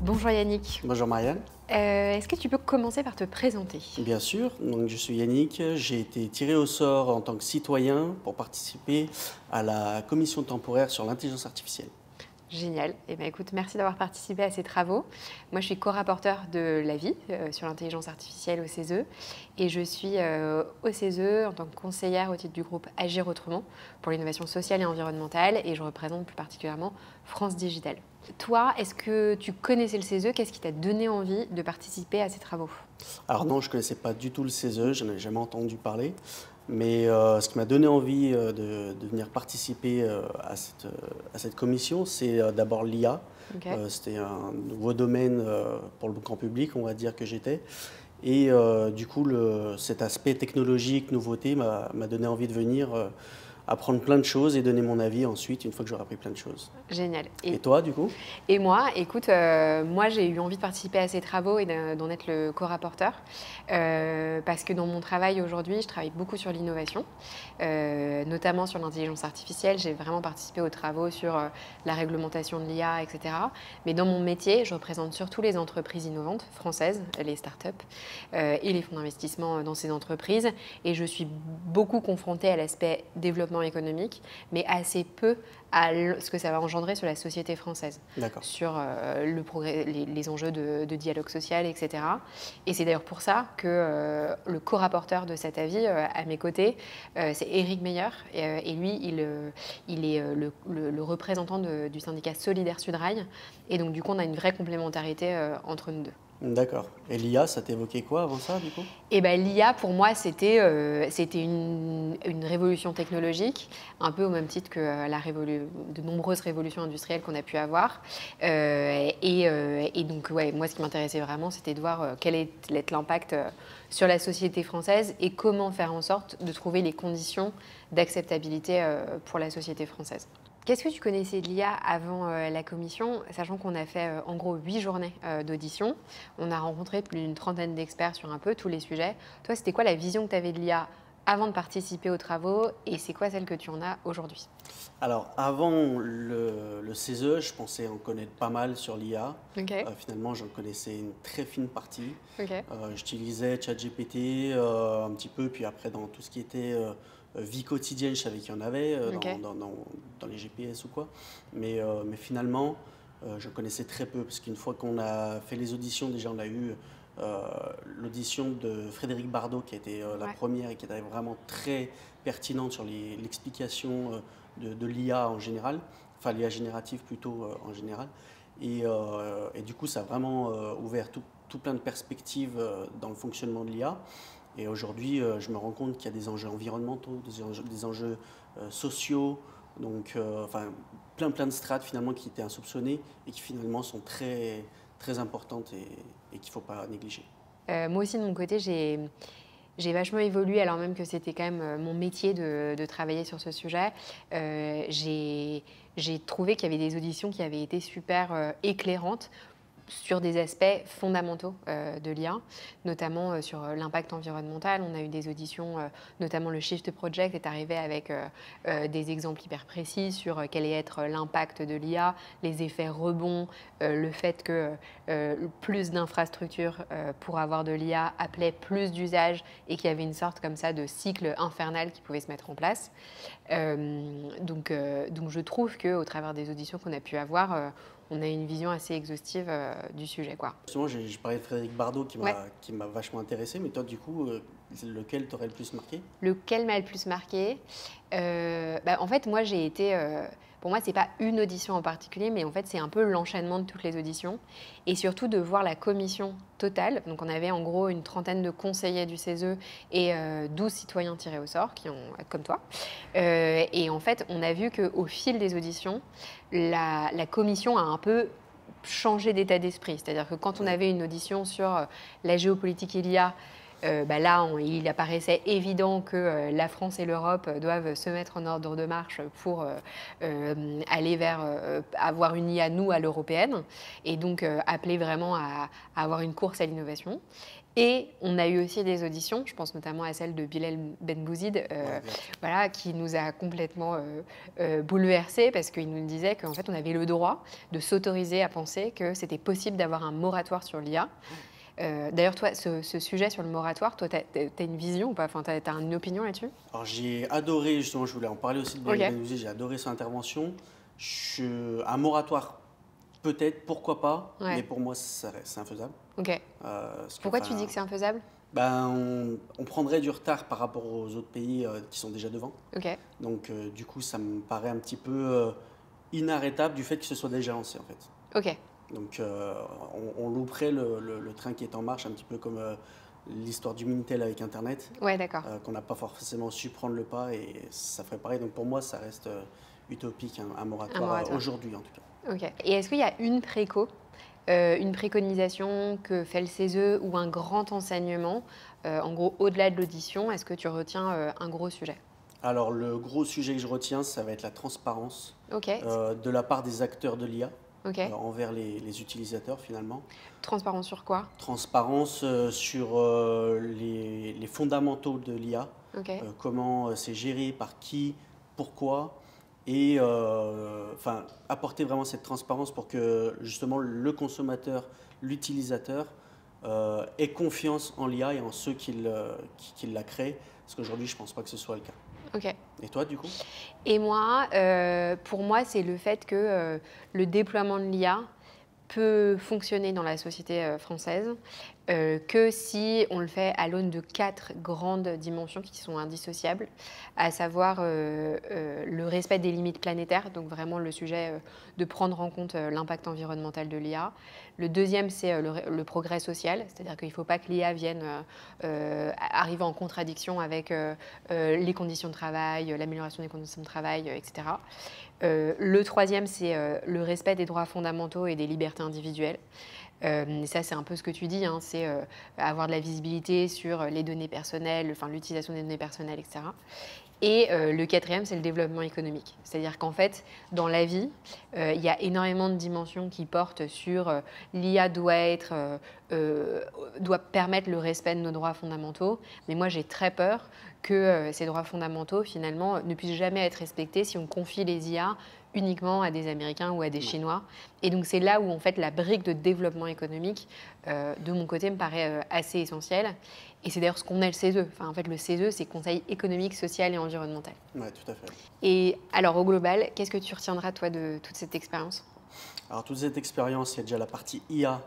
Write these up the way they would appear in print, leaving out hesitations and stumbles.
Bonjour Yannick. Bonjour Marianne. Est-ce que tu peux commencer par te présenter? Bien sûr, donc je suis Yannick, j'ai été tiré au sort en tant que citoyen pour participer à la commission temporaire sur l'intelligence artificielle. Génial. Eh bien, écoute, merci d'avoir participé à ces travaux. Moi, je suis co-rapporteur de l'avis sur l'intelligence artificielle au CESE et je suis au CESE en tant que conseillère au titre du groupe Agir autrement pour l'innovation sociale et environnementale et je représente plus particulièrement France Digital. Toi, est-ce que tu connaissais le CESE? Qu'est-ce qui t'a donné envie de participer à ces travaux? Alors non, je ne connaissais pas du tout le CESE, je n'en avais jamais entendu parler. Mais ce qui m'a donné envie de venir participer à cette commission, c'est d'abord l'IA. Okay. C'était un nouveau domaine pour le grand public, on va dire que j'étais. Et du coup, cet aspect technologique, nouveauté, m'a donné envie de venir apprendre plein de choses et donner mon avis ensuite, une fois que j'aurai appris plein de choses. Génial. Et toi, du coup? Et moi, écoute, moi j'ai eu envie de participer à ces travaux et d'en être le co-rapporteur parce que dans mon travail aujourd'hui, je travaille beaucoup sur l'innovation, notamment sur l'intelligence artificielle. J'ai vraiment participé aux travaux sur la réglementation de l'IA, etc. Mais dans mon métier, je représente surtout les entreprises innovantes françaises, les startups et les fonds d'investissement dans ces entreprises. Et je suis beaucoup confrontée à l'aspect développement économique, mais assez peu à ce que ça va engendrer sur la société française, sur le progrès, les enjeux de dialogue social, etc. Et c'est d'ailleurs pour ça que le co-rapporteur de cet avis à mes côtés, c'est Éric Meyer, et lui, il est le représentant du syndicat Solidaire Sudrail, et donc du coup, on a une vraie complémentarité entre nous deux. D'accord. Et l'IA, ça t'évoquait quoi avant ça, du coup? Eh ben, l'IA, pour moi, c'était une révolution technologique, un peu au même titre que de nombreuses révolutions industrielles qu'on a pu avoir. Et donc, ouais, moi, ce qui m'intéressait vraiment, c'était de voir quel est l'impact sur la société française et comment faire en sorte de trouver les conditions d'acceptabilité pour la société française. Qu'est-ce que tu connaissais de l'IA avant la commission, sachant qu'on a fait en gros 8 journées d'audition. On a rencontré plus d'une trentaine d'experts sur un peu tous les sujets. Toi, c'était quoi la vision que tu avais de l'IA avant de participer aux travaux et c'est quoi celle que tu en as aujourd'hui? Alors, avant le CESE, je pensais en connaître pas mal sur l'IA. Okay. Finalement, j'en connaissais une très fine partie. Okay. J'utilisais ChatGPT un petit peu, puis après, dans tout ce qui était vie quotidienne, je savais qu'il y en avait Okay. dans les GPS ou quoi. Mais finalement, je connaissais très peu, parce qu'une fois qu'on a fait les auditions, déjà, on a eu l'audition de Frédéric Bardot, qui a été la première et qui était vraiment très pertinente sur l'explication de l'IA en général, enfin l'IA générative plutôt en général. Et du coup, ça a vraiment ouvert tout plein de perspectives dans le fonctionnement de l'IA. Et aujourd'hui, je me rends compte qu'il y a des enjeux environnementaux, des enjeux sociaux, donc enfin plein de strates finalement qui étaient insoupçonnées et qui finalement sont très, très importantes et qu'il ne faut pas négliger. Moi aussi, de mon côté, j'ai vachement évolué, alors même que c'était quand même mon métier de travailler sur ce sujet. J'ai trouvé qu'il y avait des auditions qui avaient été super éclairantes sur des aspects fondamentaux de l'IA, notamment sur l'impact environnemental. On a eu des auditions, notamment le Shift Project est arrivé avec des exemples hyper précis sur quel allait être l'impact de l'IA, les effets rebonds, le fait que plus d'infrastructures pour avoir de l'IA appelait plus d'usages et qu'il y avait une sorte comme ça de cycle infernal qui pouvait se mettre en place. Donc je trouve qu'au travers des auditions qu'on a pu avoir, on a une vision assez exhaustive du sujet, quoi. Justement, j'ai parlé de Frédéric Bardot qui m'a vachement intéressé, mais toi, du coup, lequel t'aurait le plus marqué? Lequel m'a le plus marqué? En fait, moi, j'ai été... pour moi, ce n'est pas une audition en particulier, mais en fait, c'est un peu l'enchaînement de toutes les auditions. Et surtout de voir la commission totale. Donc, on avait en gros une trentaine de conseillers du CESE et 12 citoyens tirés au sort, comme toi. Et en fait, on a vu qu'au fil des auditions, la commission a un peu changé d'état d'esprit. C'est-à-dire que quand on avait une audition sur la géopolitique et l'IA, il apparaissait évident que la France et l'Europe doivent se mettre en ordre de marche pour aller vers avoir une IA, nous, à l'européenne, et donc appeler vraiment à avoir une course à l'innovation. Et on a eu aussi des auditions, je pense notamment à celle de Bilal Benbouzid, voilà, qui nous a complètement bouleversés parce qu'il nous disait qu'en fait, on avait le droit de s'autoriser à penser que c'était possible d'avoir un moratoire sur l'IA. D'ailleurs, toi, ce sujet sur le moratoire, toi, tu as une vision ou pas? Enfin, tu as une opinion là-dessus? Alors j'ai adoré, justement, je voulais en parler aussi de Bilal Benbouzid, j'ai adoré son intervention. Un moratoire, peut-être, pourquoi pas, mais pour moi, c'est infaisable. Ok. Pourquoi tu dis que c'est infaisable? On prendrait du retard par rapport aux autres pays qui sont déjà devant. Ok. Donc, du coup, ça me paraît un petit peu inarrêtable du fait que ce soit déjà lancé, en fait. Ok. Donc, on louperait le train qui est en marche, un petit peu comme l'histoire du Minitel avec Internet. Ouais, d'accord. Qu'on n'a pas forcément su prendre le pas et ça ferait pareil. Donc, pour moi, ça reste utopique, un moratoire aujourd'hui, en tout cas. Ok. Et est-ce qu'il y a une préconisation que fait le CESE ou un grand enseignement, en gros, au-delà de l'audition, est-ce que tu retiens un gros sujet? Alors, le gros sujet que je retiens, ça va être la transparence de la part des acteurs de l'IA envers les utilisateurs, finalement. Transparence sur quoi? Transparence sur les fondamentaux de l'IA, comment c'est géré, par qui, pourquoi, et apporter vraiment cette transparence pour que justement le consommateur, l'utilisateur ait confiance en l'IA et en ceux qui la créent, parce qu'aujourd'hui je ne pense pas que ce soit le cas. Ok. Et toi du coup? Et moi, pour moi, c'est le fait que le déploiement de l'IA peut fonctionner dans la société française que si on le fait à l'aune de 4 grandes dimensions qui sont indissociables, à savoir le respect des limites planétaires, donc vraiment le sujet de prendre en compte l'impact environnemental de l'IA. Le deuxième, c'est le progrès social, c'est-à-dire qu'il ne faut pas que l'IA vienne arriver en contradiction avec les conditions de travail, l'amélioration des conditions de travail, etc. Le troisième, c'est le respect des droits fondamentaux et des libertés individuelles. Ça, c'est un peu ce que tu dis, hein, c'est avoir de la visibilité sur les données personnelles, enfin l'utilisation des données personnelles, etc. Et le quatrième, c'est le développement économique. C'est-à-dire qu'en fait, dans la vie, il y a énormément de dimensions qui portent sur l'IA doit permettre le respect de nos droits fondamentaux. Mais moi, j'ai très peur que ces droits fondamentaux, finalement, ne puissent jamais être respectés si on confie les IA uniquement à des Américains ou à des Chinois. Et donc, c'est là où, en fait, la brique de développement économique, de mon côté, me paraît assez essentielle. Et c'est d'ailleurs ce qu'on est le CESE. Enfin, en fait, le CESE, c'est Conseil économique, social et environnemental. Oui, tout à fait. Et alors, au global, qu'est-ce que tu retiendras, toi, de toute cette expérience? Alors, toute cette expérience, il y a déjà la partie IA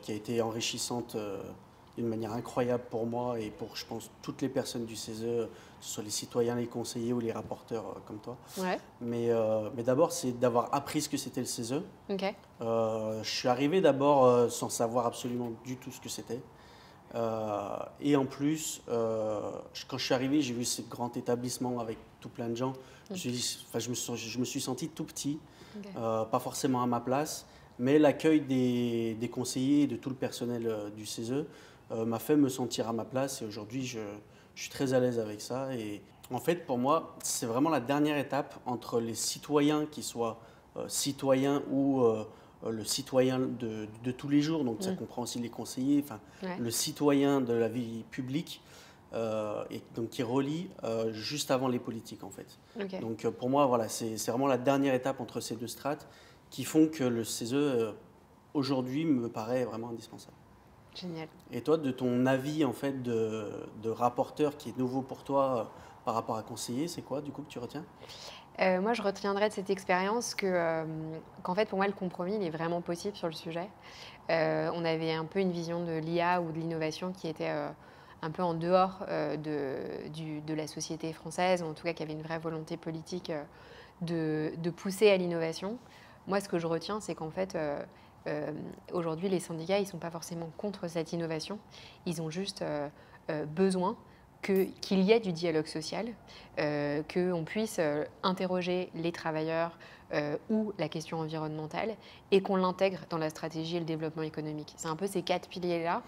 qui a été enrichissante d'une manière incroyable pour moi et pour, je pense, toutes les personnes du CESE, que ce soit les citoyens, les conseillers ou les rapporteurs comme toi. Ouais. Mais d'abord, c'est d'avoir appris ce que c'était le CESE. Ok. Je suis arrivé d'abord sans savoir absolument du tout ce que c'était. Et en plus, quand je suis arrivé, j'ai vu ce grand établissement avec tout plein de gens. Je me suis senti tout petit, pas forcément à ma place, mais l'accueil des conseillers et de tout le personnel du CESE m'a fait me sentir à ma place. Et aujourd'hui, je suis très à l'aise avec ça. Et en fait, pour moi, c'est vraiment la dernière étape entre les citoyens, qui soient citoyens ou le citoyen de tous les jours, donc ça comprend aussi les conseillers, le citoyen de la vie publique, et donc qui relie juste avant les politiques en fait. Donc pour moi, voilà, c'est vraiment la dernière étape entre ces deux strates qui font que le CESE aujourd'hui me paraît vraiment indispensable. Génial. Et toi, de ton avis en fait de rapporteur qui est nouveau pour toi par rapport à conseiller, c'est quoi du coup que tu retiens? Moi, je retiendrai de cette expérience qu'en fait, pour moi, le compromis, il est vraiment possible sur le sujet. On avait un peu une vision de l'IA ou de l'innovation qui était un peu en dehors de la société française, ou en tout cas qui avait une vraie volonté politique de pousser à l'innovation. Moi, ce que je retiens, c'est qu'en fait, aujourd'hui, les syndicats, ils ne sont pas forcément contre cette innovation. Ils ont juste besoin qu'il y ait du dialogue social, qu'on puisse interroger les travailleurs ou la question environnementale et qu'on l'intègre dans la stratégie et le développement économique. C'est un peu ces 4 piliers-là,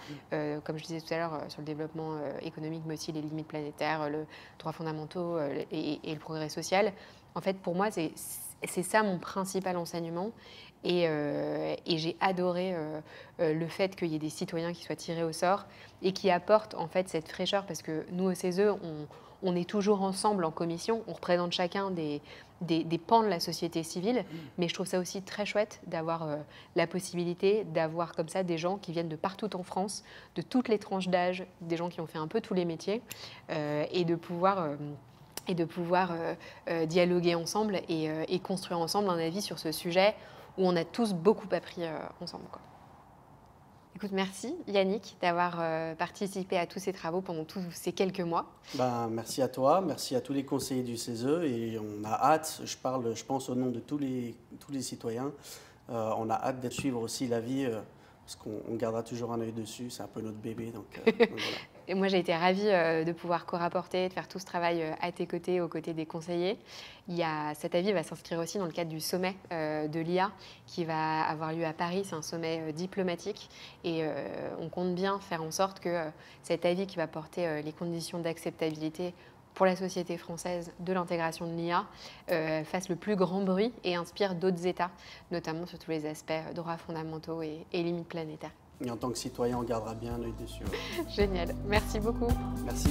comme je disais tout à l'heure, sur le développement économique, mais aussi les limites planétaires, les droits fondamentaux et le progrès social. En fait, pour moi, c'est ça mon principal enseignement. Et j'ai adoré le fait qu'il y ait des citoyens qui soient tirés au sort et qui apportent en fait cette fraîcheur, parce que nous au CESE, on est toujours ensemble en commission, on représente chacun des pans de la société civile, mais je trouve ça aussi très chouette d'avoir la possibilité d'avoir comme ça des gens qui viennent de partout en France, de toutes les tranches d'âge, des gens qui ont fait un peu tous les métiers, et de pouvoir dialoguer ensemble et construire ensemble un avis sur ce sujet où on a tous beaucoup appris ensemble, quoi. Écoute, merci Yannick d'avoir participé à tous ces travaux pendant tous ces quelques mois. Merci à toi, merci à tous les conseillers du CESE et on a hâte, je pense au nom de tous les citoyens, on a hâte de suivre aussi l'avis parce qu'on gardera toujours un œil dessus, c'est un peu notre bébé, donc voilà. Et moi, j'ai été ravie de pouvoir co-rapporter, de faire tout ce travail à tes côtés, aux côtés des conseillers. Cet avis va s'inscrire aussi dans le cadre du sommet de l'IA qui va avoir lieu à Paris. C'est un sommet diplomatique et on compte bien faire en sorte que cet avis qui va porter les conditions d'acceptabilité pour la société française de l'intégration de l'IA fasse le plus grand bruit et inspire d'autres États, notamment sur tous les aspects droits fondamentaux et limites planétaires. Et en tant que citoyen, on gardera bien un œil dessus. Génial. Merci beaucoup. Merci.